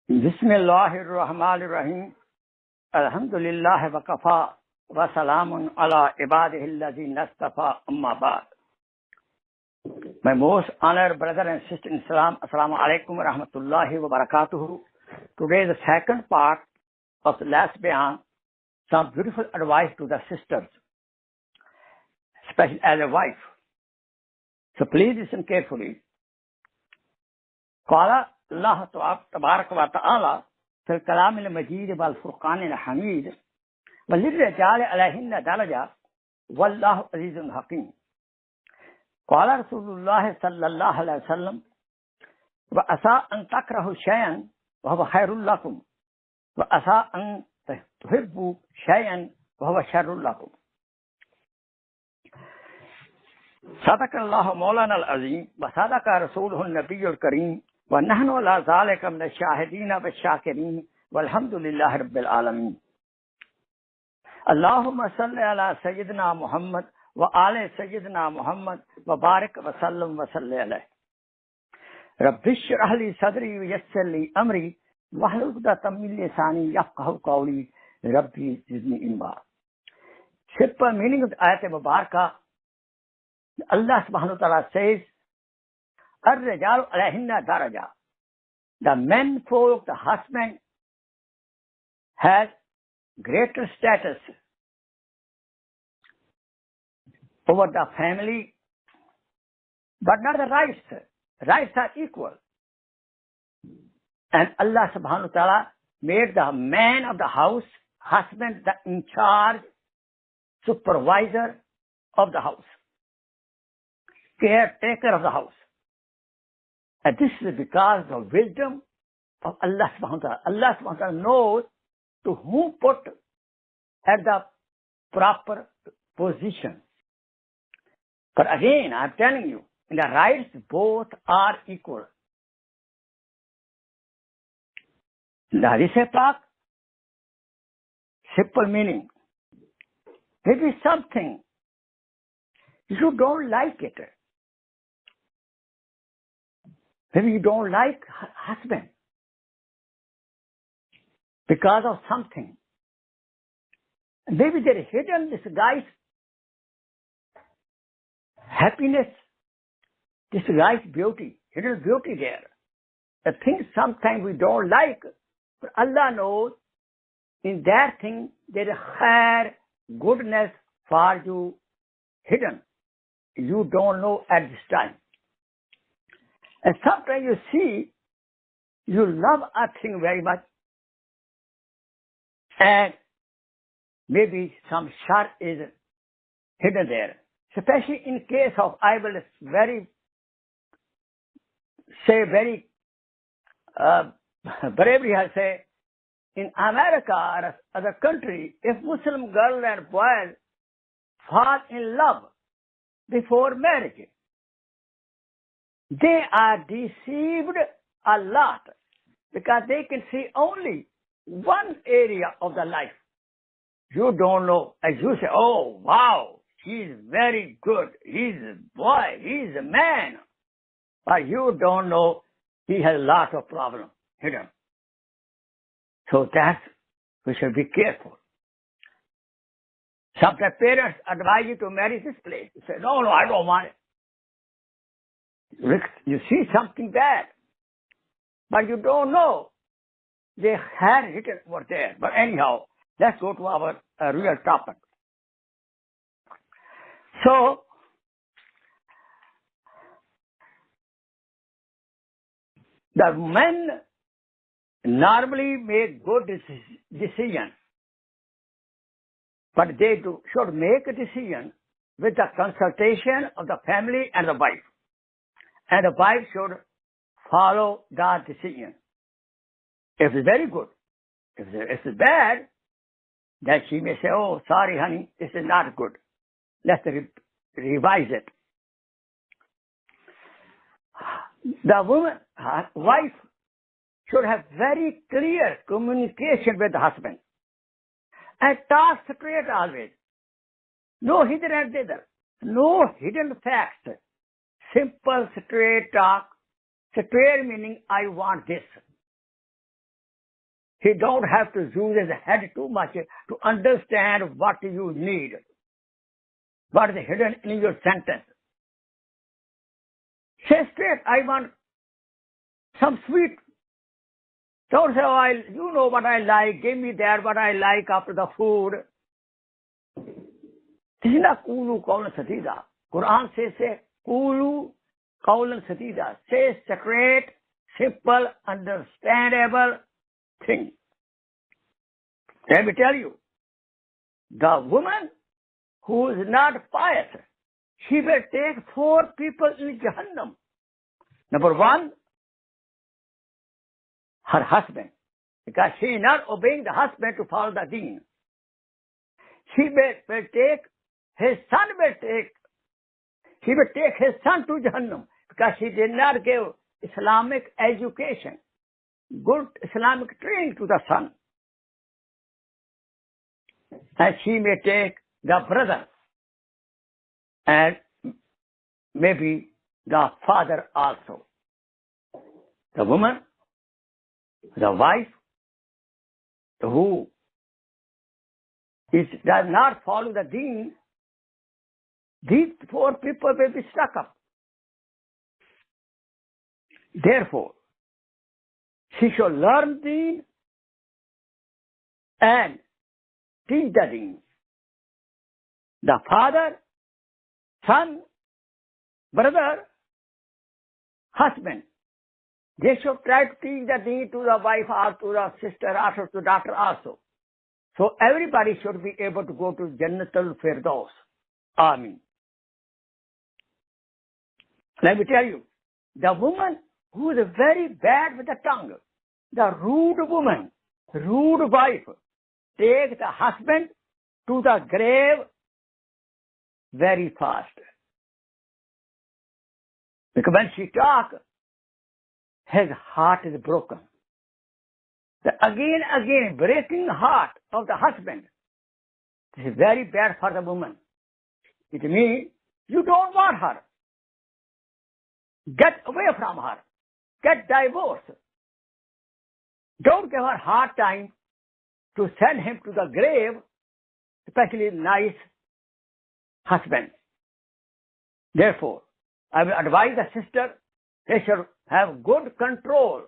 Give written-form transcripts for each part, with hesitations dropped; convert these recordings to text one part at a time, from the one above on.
बिस्मिल्लाहिर्रहमानिर्रहीम अल्हम्दुलिल्लाह वकफा वसलामुन अला इबादिहिल्लज़ीना इस्तफ़ा अम्मा बाद. My most honored brother and sister in Islam, Assalamu alaikum wa rahmatullahi wa barakatuhu. Today is the second part of the last bayan, some beautiful advice to the sisters, especially as a wife. So please listen carefully. قال الله تبارك وتعالى في الكلام المجيد والفرقان الحميد وللرجال عليهن درجة والله عزيز حكيم. قال رسول الله صلى الله عليه وسلم وعسى أن تكرهوا شيئا وهو خير لكم وعسى أن تحبوا شيئا وهو شر لكم. صدق الله مولانا العظيم وصدق رسوله النبي الكريم ونحن على ذلك من الشاهدين والشاكرين والحمد لله رب العالمين. اللهم صل على سيدنا محمد وآل سيدنا محمد وبارك وسلم وصلي عليه. رب اشرح لي صدري ويسر لي أمري واحلل عقدة من لساني يفقهوا قولي ربي زدني علما. Simple meaning of the ayat mubarakah, Allah subhanahu wa ta'ala says, Ar-Rijalu alayhinna daraja. The men folk, the husband, has greater status over the family, but not the rights. Rights are equal. And Allah subhanahu wa ta'ala made the man of the house, husband, the in charge, supervisor of the house, caretaker of the house. And this is because of wisdom of Allah subhanahu wa ta'ala. Allah subhanahu wa ta'ala knows to whom put at the proper position. But again, I'm telling you, in the rights, both are equal. The Hadith Pak, simple meaning. Maybe something, you don't like it. Maybe you don't like husband because of something. Maybe there is hidden this guy's happiness, this guy's beauty, hidden beauty there. The things sometimes we don't like, but Allah knows in that thing there is higher goodness for you hidden. You don't know at this time. And sometimes you see, you love a thing very much, and maybe some shar is hidden there. Especially in case of, I will very bravery, I say, in America or other country, if Muslim girl and boy fall in love before marriage, they are deceived a lot because they can see only one area of the life. You don't know. As you say, oh, wow, he's very good. He's a boy. He's a man. But you don't know he has a lot of problems hidden. So that's, we should be careful. Sometimes parents advise you to marry this place. You say, no, I don't want it. You see something bad, but you don't know. They had written over there. But anyhow, let's go to our real topic. So, the men normally make good decisions, but they should make a decision with the consultation of the family and the wife. And the wife should follow that decision. If it's very good, if it's bad, then she may say, oh, sorry, honey, this is not good. Let's revise it. The woman, wife, should have very clear communication with the husband and talk straight always. No hidden and thither. No hidden facts. Simple, straight talk. Straight meaning, I want this. He don't have to use his head too much to understand what you need, what is hidden in your sentence. Say straight, I want some sweet. Don't say, oh, you know what I like, give me that, what I like after the food. This is not Kulu Qawlan Sadida. Quran says, Kulu Qawlan Sadida. Say straight, simple, understandable thing. Let me tell you, the woman who is not pious, she will take 4 people in Jahannam. Number 1, her husband, because she is not obeying the husband to follow the deen. She will take his son, he will take his son to Jahannam because he did not give Islamic education, good Islamic training to the son. And she may take the brother and maybe the father also. The woman, the wife, who does not follow the deen, these 4 people will be stuck up. Therefore, she should learn deen and teach the deen. The father, son, brother, husband, they should try to teach the deen to the wife or to the sister or to the daughter also. So everybody should be able to go to Jannatul Firdaus. Ameen. Let me tell you, the woman who is very bad with the tongue, the rude woman, rude wife, take the husband to the grave very fast. Because when she talks, his heart is broken. The again, breaking heart of the husband. This is very bad for the woman. It means you don't want her. Get away from her. Get divorced. Don't give her hard time to send him to the grave, especially nice husband. Therefore, I will advise the sister, they should have good control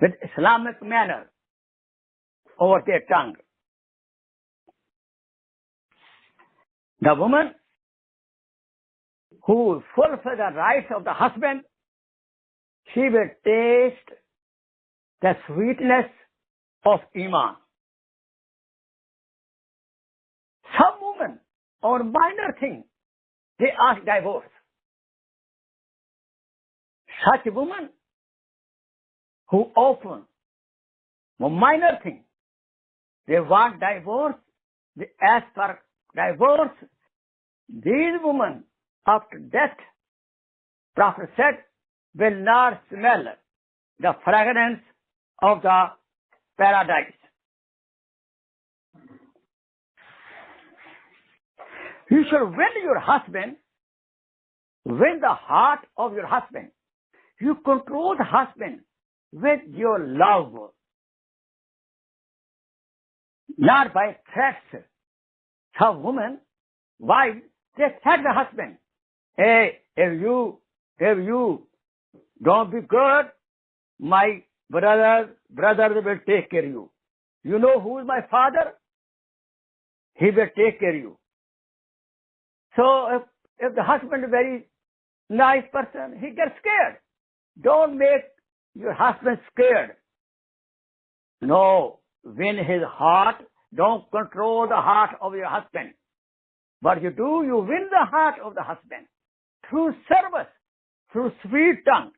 with Islamic manner over their tongue. The woman who fulfills the rights of the husband, she will taste the sweetness of Iman. Some women, on minor thing, they ask divorce. Such women who often, on minor thing, they want divorce, they ask for divorce. These women, after death, Prophet said, will not smell the fragrance of the paradise. You should win your husband, win the heart of your husband. You control the husband with your love, not by threats. Some women, wives, they threat the husband. Hey, if you don't be good, my brother will take care of you. You know who is my father? He will take care of you. So if the husband is a very nice person, he gets scared. Don't make your husband scared. No, win his heart. Don't control the heart of your husband. What you do, you win the heart of the husband through service, through sweet tongue.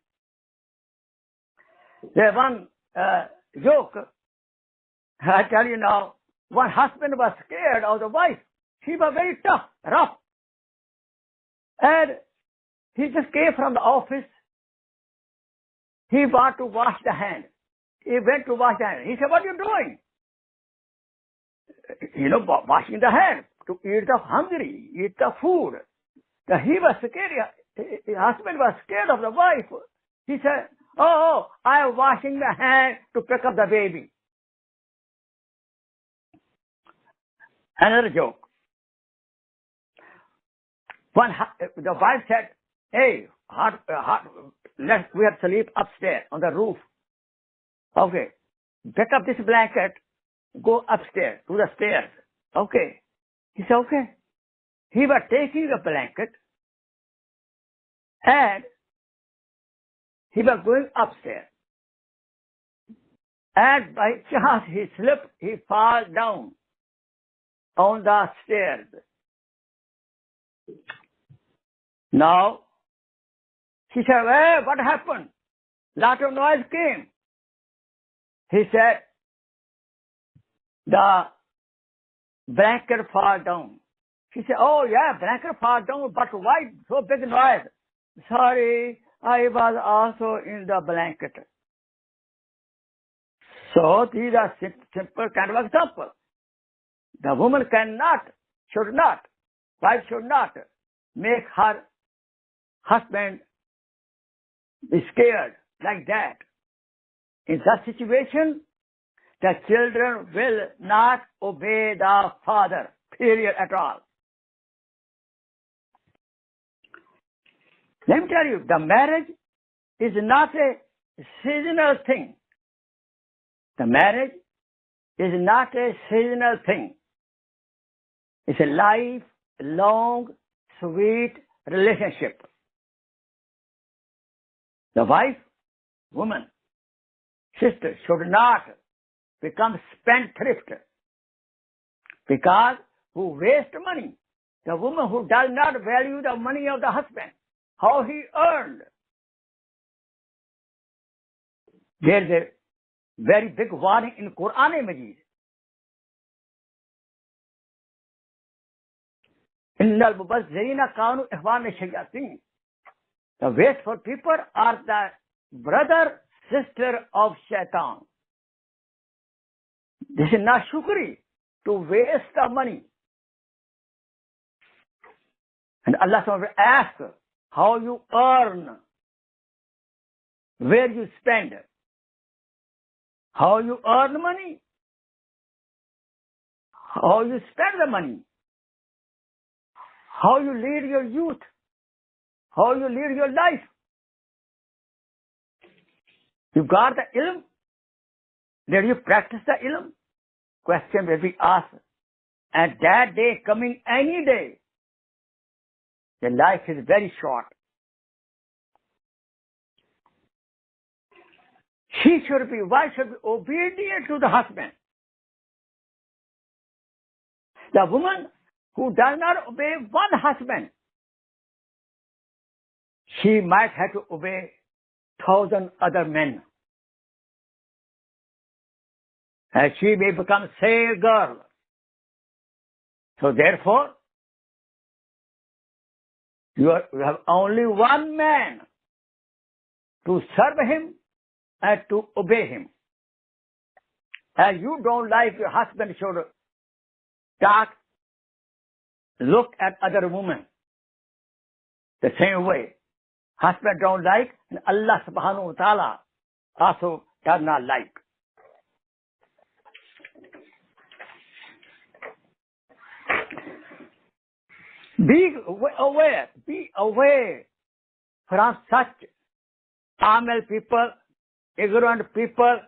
There's one joke. I tell you now, one husband was scared of the wife. She was very tough, rough. And he just came from the office. He wanted to wash the hand. He went to wash the hand. He said, what are you doing? Washing the hand to eat the hungry, eat the food. He was scared. His husband was scared of the wife. He said, Oh, I am washing the hand to pick up the baby. Another joke. The wife said, hey, we have to sleep upstairs on the roof. Okay, pick up this blanket, go upstairs to the stairs. Okay. He said, okay. He was taking the blanket and he was going upstairs. And by chance he slipped, he fell down on the stairs. Now, she said, hey, what happened? Lot of noise came. He said, the blanket fell down. She said, oh yeah, blanket fell down, but why so big noise? Sorry, I was also in the blanket. So these are simple kind of examples. The woman wife should not make her husband be scared like that. In such situation, the children will not obey the father, period, at all. Let me tell you, the marriage is not a seasonal thing. The marriage is not a seasonal thing. It's a lifelong, sweet relationship. The wife, woman, sister should not become spendthrift, because who waste money, the woman who does not value the money of the husband, how he earned. There's a very big warning in Quran Majid. Innal mubazzirina kanu ikhwan shayatin. The wasteful people are the brother, sister of shaitan. This is not shukri, to waste the money. And Allah will ask how you earn, where you spend, how you earn money, how you spend the money, how you lead your youth, how you lead your life. You got the ilm? Did you practice the ilm? Question will be asked. And that day coming any day. The life is very short. Wife should be obedient to the husband. The woman who does not obey one husband, she might have to obey 1,000 other men. And she may become sale girl. So therefore, you have only one man to serve him and to obey him. And you don't like your husband should look at other women. The same way, husband don't like, and Allah subhanahu wa ta'ala also does not like. Be aware from such Amel people, ignorant people,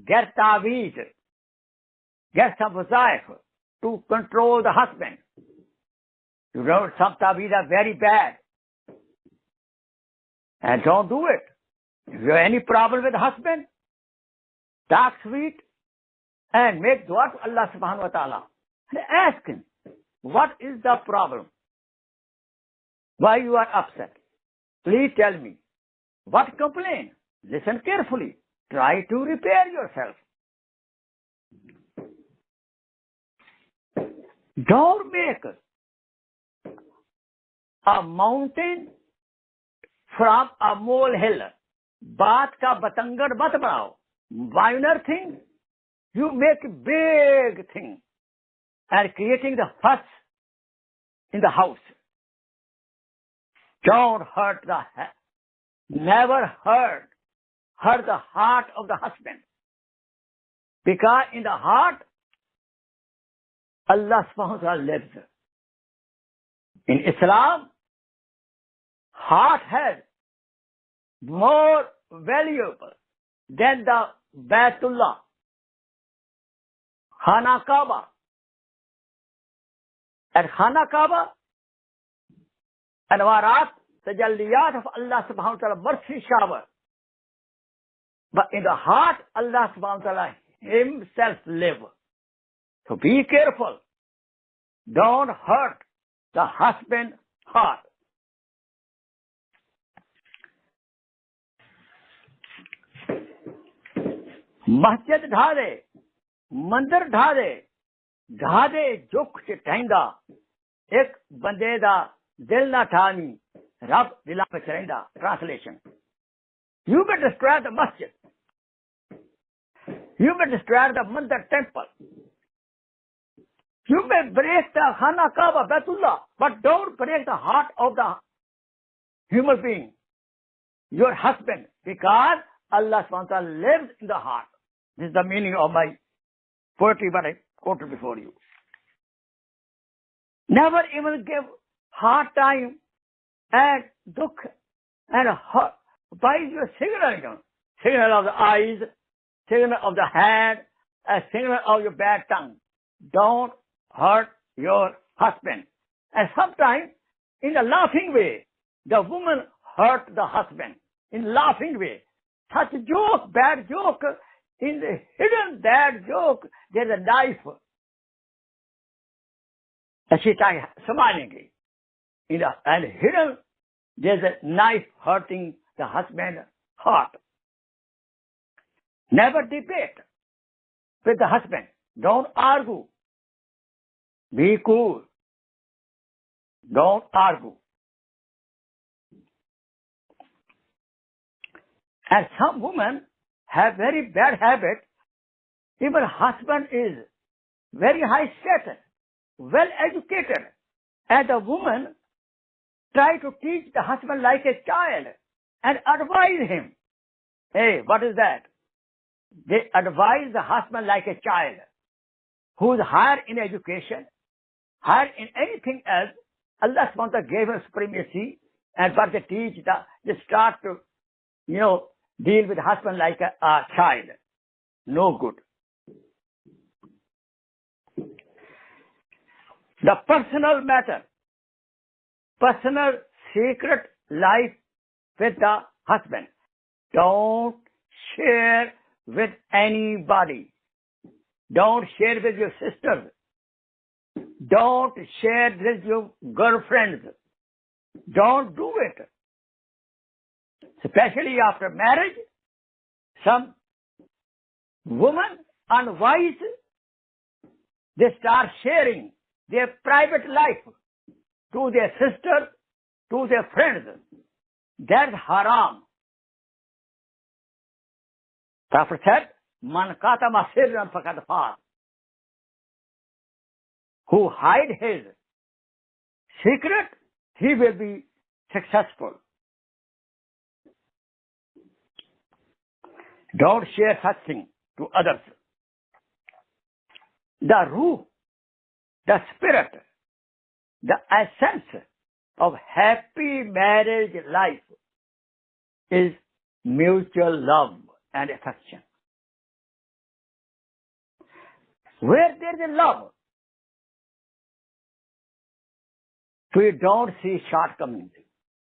get taweez, get some wazaif to control the husband. You know, some taweez are very bad. And don't do it. If you have any problem with the husband, talk sweet and make dua to Allah subhanahu wa ta'ala. And ask him, what is the problem? Why you are upset? Please tell me. What complaint? Listen carefully. Try to repair yourself. Don't make a mountain from a molehill. Baat ka batangar mat banao. Minor thing, you make a big thing and creating the fuss in the house. Don't hurt never hurt hurt the heart of the husband. Because in the heart, Allah subhanahu wa ta'ala lives. In Islam, heart has more valuable than the Baitullah, Khana Kaaba. At Khana Kaaba, Anwarat, Tajalliyat of Allah subhanahu wa ta'ala, mercy shower. But in the heart, Allah subhanahu wa ta'ala himself live. So be careful. Don't hurt the husband's heart. मस्जिद ढा दे, मंदिर ढा दे जो कुछ ठहिंदा, एक बंदे दा दिल ना ठानी, रब दिला में चरंदा. Translation: You may destroy the masjid, you may destroy the mandir temple, you may break the Khana Kaaba, Baitullah, but don't break the heart of the human being, your husband, because Allah subhanahu wa ta'ala lives in the heart. This is the meaning of my poetry, but I quoted before you. Never even give hard time and dukh and hurt by your signal. Signal of the eyes, signal of the hand, a signal of your bad tongue. Don't hurt your husband. And sometimes, in a laughing way, the woman hurt the husband. In laughing way. Such joke, bad joke, in the hidden bad joke, there's a knife. And she started smiling. And hidden, there's a knife hurting the husband's heart. Never debate with the husband. Don't argue. Be cool. Don't argue. And some women have very bad habit. Even husband is very high status, well educated, and the woman try to teach the husband like a child and advise him. Hey, what is that? They advise the husband like a child who is higher in education, higher in anything else. Allah subhanahu wa ta'ala gave him supremacy, and but they teach they start to, deal with the husband like a child. No good. The personal matter, personal secret life with the husband. Don't share with anybody. Don't share with your sisters. Don't share with your girlfriends. Don't do it. Especially after marriage, some women unwise, they start sharing their private life to their sisters, to their friends. That's haram. Prophet said, Man katama sirran faqad faz. Who hide his secret, he will be successful. Don't share such thing to others. The ruh, the spirit, the essence of happy marriage life is mutual love and affection. Where there is love, we don't see shortcomings.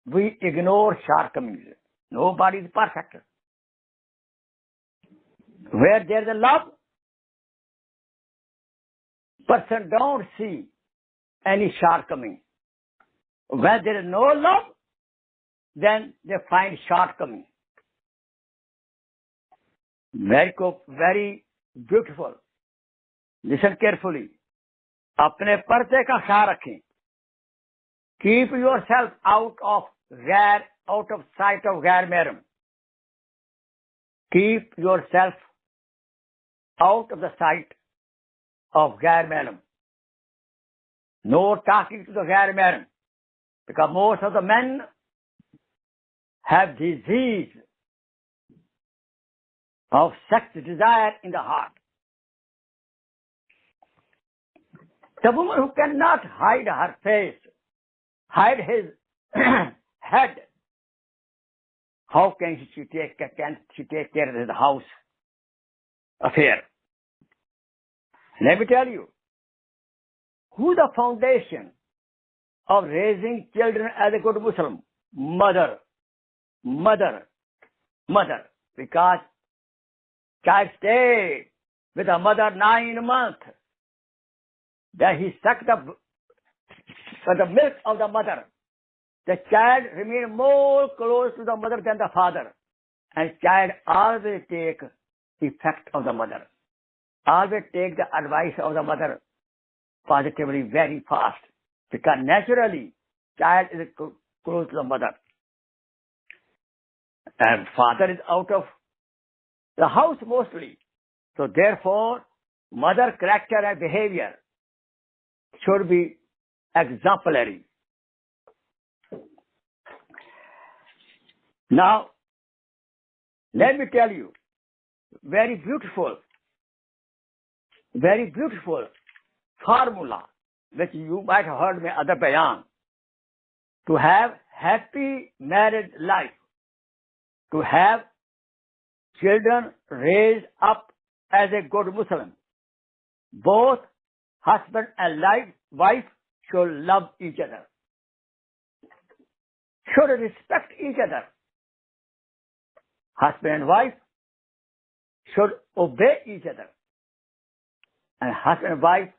We ignore shortcomings. Nobody is perfect. Where there is love, person don't see any shortcoming. Where there is no love, then they find shortcoming. Very beautiful. Listen carefully. अपने पर्दे का ख्याल रखें. Keep yourself out of sight of गैर महरम. Keep yourself out of the sight of गैर महरम. No talking to the गैर महरम, because most of the men have disease of sex desire in the heart. The woman who cannot hide her face, hide his head, how can she take care of the house affair? Let me tell you, who the foundation of raising children as a good Muslim? Mother. Because child stayed with a mother 9 months. Then he sucked the milk of the mother. The child remained more close to the mother than the father. And child always take effect of the mother. Always take the advice of the mother positively very fast. Because naturally, child is close to the mother. And father is out of the house mostly. So therefore, mother character and behavior should be exemplary. Now, let me tell you, very beautiful formula, which you might have heard me other bayan, to have happy married life, to have children raised up as a good Muslim. Both husband and wife should love each other, should respect each other. Husband and wife should obey each other, and husband and wife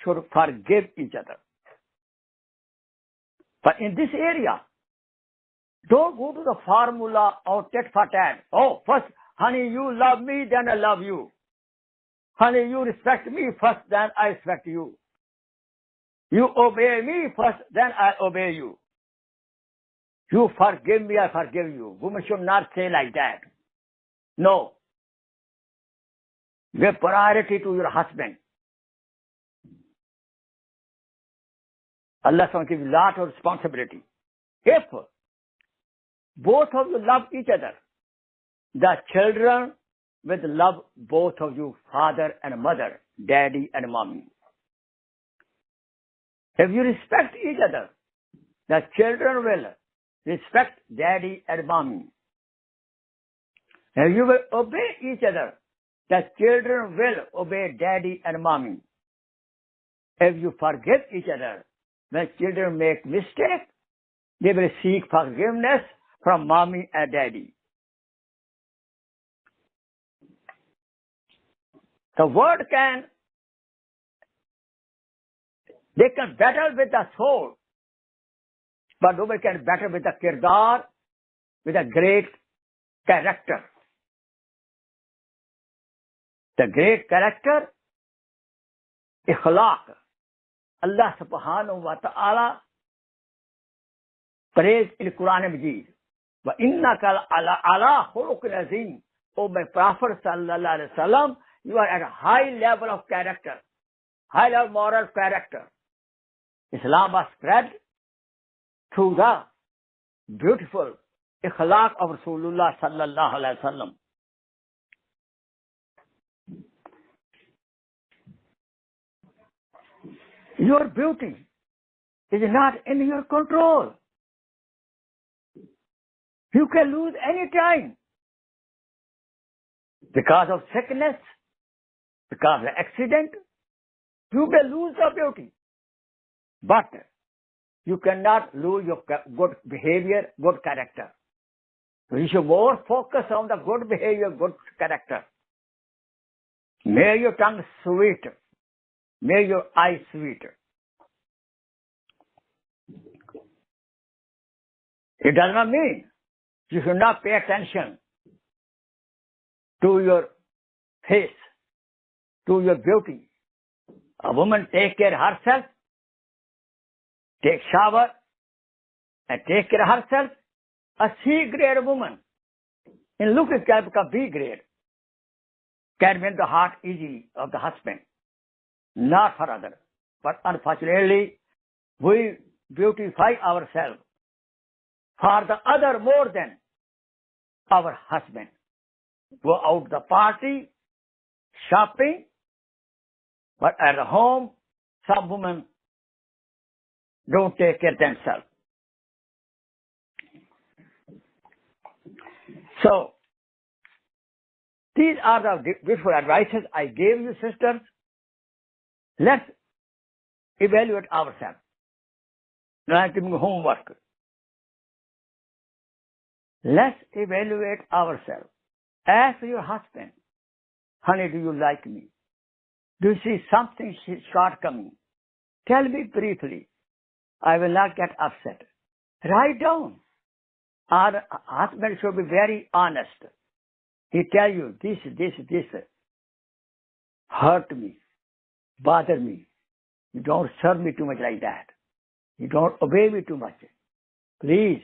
should forgive each other. But in this area, don't go to the formula of tit for tat. Oh, first, honey, you love me, then I love you. Honey, you respect me first, then I respect you. You obey me first, then I obey you. You forgive me, I forgive you. Women should not say like that. No. Give priority to your husband. Allah will give you a lot of responsibility. If both of you love each other, the children will love both of you, father and mother, daddy and mommy. If you respect each other, the children will respect daddy and mommy. If you will obey each other, the children will obey daddy and mommy. If you forgive each other, when children make mistake, they will seek forgiveness from mommy and daddy. The word they can battle with the soul, but nobody can battle with the kirdar, with a great character. The great character, ikhlaq. Allah subhanahu wa ta'ala praise in Quran Majid. Wa innaka ala khuluqin azim. O my Prophet sallallahu alaihi wasallam, you are at a high level of character, high level moral character. Islam was spread through the beautiful ikhlaq of Rasulullah sallallahu alaihi wasallam. Your beauty is not in your control. You can lose any time because of sickness, because of accident. You may lose your beauty, but you cannot lose your good behavior, good character. You should more focus on the good behavior, good character. May your tongue sweet. May your eyes sweet. It does not mean you should not pay attention to your face, to your beauty. A woman take care of herself, take shower, and take care of herself. A C-grade woman in looking can become B-grade. Can win the heart easily of the husband, not for other. But unfortunately, we beautify ourselves for the other more than our husband. go out the party, shopping, but at home, some women don't take care of themselves. So, these are the beautiful advices I gave you, sisters. Let's evaluate ourselves. Now I'm giving homework. Let's evaluate ourselves. Ask your husband, honey, do you like me? Do you see something shortcoming? Tell me briefly. I will not get upset. Write down. Our husband should be very honest. He tell you, this hurt me, bother me. You don't serve me too much like that. You don't obey me too much. Please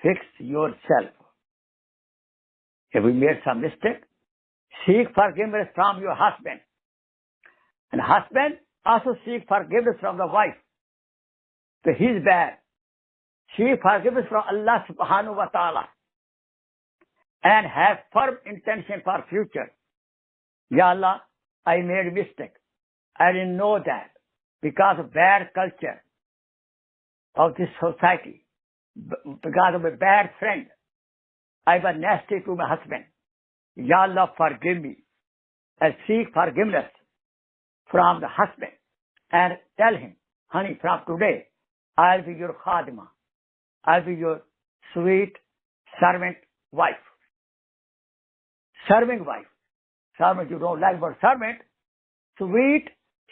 fix yourself. If we made some mistake, seek forgiveness from your husband. And husband also seek forgiveness from the wife. So he's bad. Seek forgiveness from Allah subhanahu wa ta'ala. And have firm intention for future. Ya Allah, I made a mistake. I didn't know that. Because of bad culture of this society. Because of a bad friend. I was nasty to my husband. Ya Allah, forgive me. And seek forgiveness from the husband. And tell him, honey, from today, I'll be your khadima. I'll be your sweet servant wife. Serving wife. Servant, you don't like but servant. Sweet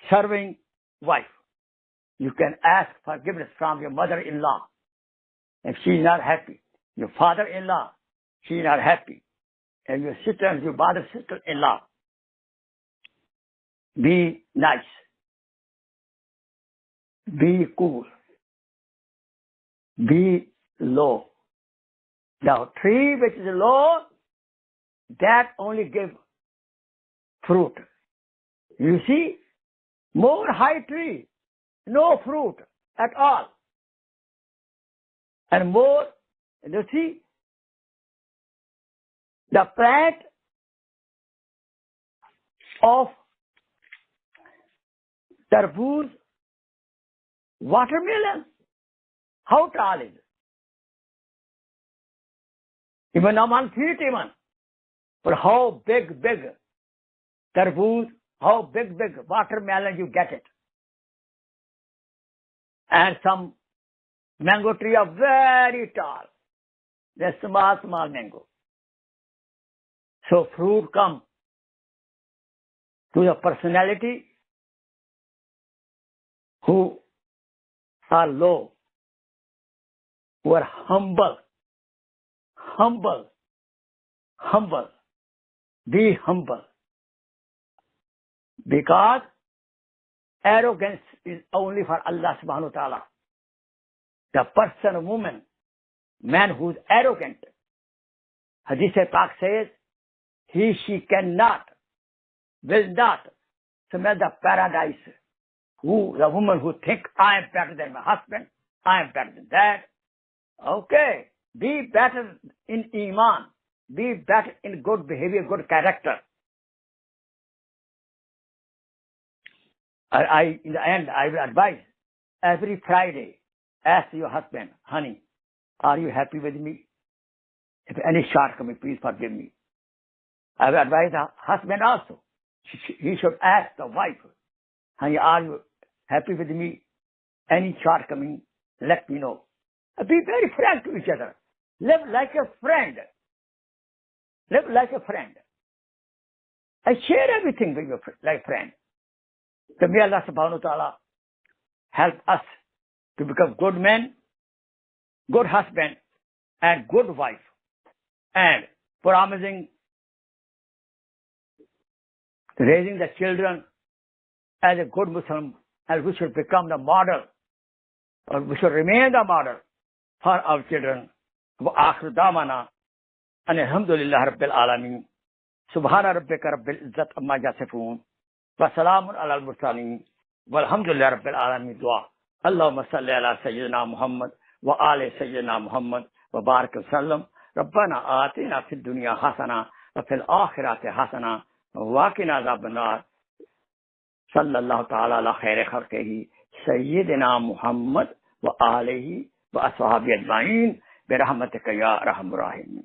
serving wife. You can ask forgiveness from your mother-in-law. If she's not happy. Your father-in-law, she's not happy. And your sister and your mother's sister-in-law. Be nice. Be cool. Be low. Now, tree which is low, that only gives fruit. You see, more high tree, no fruit at all. And more, you see, the plant of tarboos, watermelon, how tall is it? Even 1 feet even. But how big tarboos, how big watermelon you get it. And some mango tree are very tall. They're small mango. So fruit come to the personality who are low, who are humble. Be humble. Because arrogance is only for Allah subhanahu wa ta'ala. The person, woman, man who is arrogant. Hadith Pak says, she cannot, will not smell the paradise. The woman who thinks, I am better than my husband, I am better than that. Okay, be better in Iman. Be better in good behavior, good character. In the end, I will advise every Friday, ask your husband, honey, are you happy with me? If any shortcoming, please forgive me. I will advise the husband also. He should ask the wife, honey, are you happy with me? Any shortcoming, let me know. Be very frank to each other. Live like a friend. Live like a friend. I share everything with your like friend. So may Allah subhanahu wa ta'ala help us to become good men, good husband, and good wife, and promising raising the children as a good Muslim, and we should become the model, or we should remain the model for our children. وآخر دعوانا أن الحمد لله رب العالمين سبحان ربك رب العزة عما يصفون وسلام على المرسلين والحمد لله رب العالمين. دعاء اللهم صل على سيدنا محمد وآل سيدنا محمد وبارك وسلم. ربنا آتنا في الدنيا حسنة व fill आखिरति हसना व क़िना अज़ाबन्नार। सल्लल्लाहु तआला अला खैर खल्क़िही सय्यिदिना मुहम्मद व आलिही व अस्हाबिही अजमाइन बिरहमतिका या अरहमर राहिमीन।